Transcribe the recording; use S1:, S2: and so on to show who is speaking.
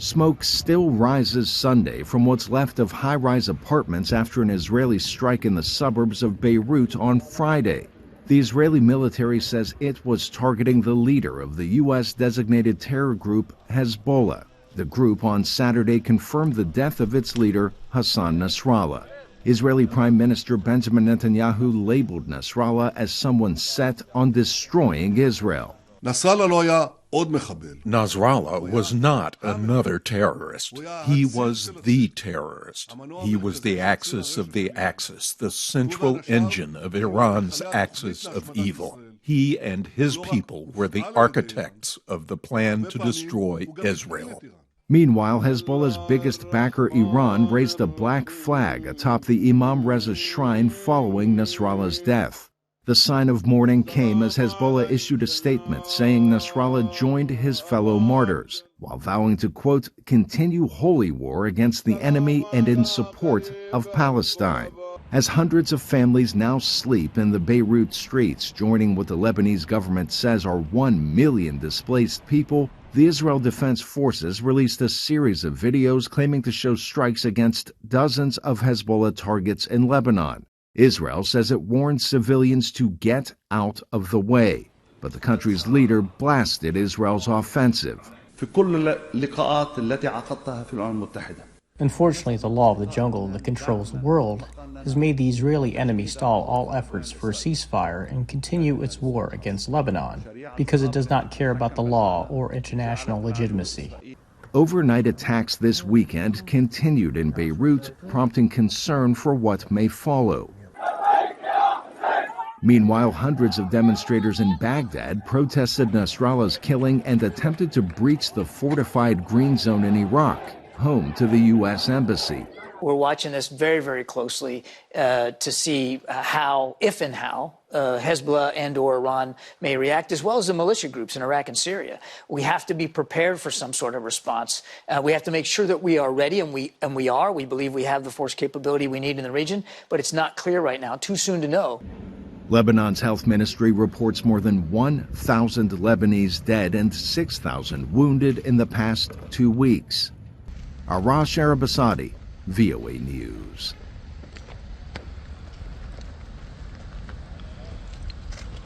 S1: Smoke still rises Sunday from what's left of high-rise apartments after an Israeli strike in the suburbs of Beirut on Friday. The Israeli military says it was targeting the leader of the U.S.-designated terror group Hezbollah. The group on Saturday confirmed the death of its leader, Hassan Nasrallah. Israeli Prime Minister Benjamin Netanyahu labeled Nasrallah as someone set on destroying Israel.
S2: Nasrallah was not another terrorist. He was the terrorist. He was the axis of the axis, the central engine of Iran's axis of evil. He and his people were the architects of the plan to destroy Israel.
S1: Meanwhile, Hezbollah's biggest backer, Iran, raised a black flag atop the Imam Reza's shrine following Nasrallah's death. The sign of mourning came as Hezbollah issued a statement saying Nasrallah joined his fellow martyrs, while vowing to, quote, continue holy war against the enemy and in support of Palestine. As hundreds of families now sleep in the Beirut streets, joining what the Lebanese government says are 1 million displaced people, the Israel Defense Forces released a series of videos claiming to show strikes against dozens of Hezbollah targets in Lebanon. Israel says it warned civilians to get out of the way, but the country's leader blasted Israel's offensive.
S3: Unfortunately, the law of the jungle that controls the world has made the Israeli enemy stall all efforts for a ceasefire and continue its war against Lebanon because it does not care about the law or international legitimacy.
S1: Overnight attacks this weekend continued in Beirut, prompting concern for what may follow. Meanwhile, hundreds of demonstrators in Baghdad protested Nasrallah's killing and attempted to breach the fortified Green Zone in Iraq, home to the U.S. Embassy.
S4: We're watching this very, very closely to see how Hezbollah and or Iran may react, as well as the militia groups in Iraq and Syria. We have to be prepared for some sort of response. We have to make sure that we are ready, and we are. We believe we have the force capability we need in the region, but it's not clear right now. Too soon to know.
S1: Lebanon's health ministry reports more than 1,000 Lebanese dead and 6,000 wounded in the past 2 weeks. Arash, Arabasadi, VOA News.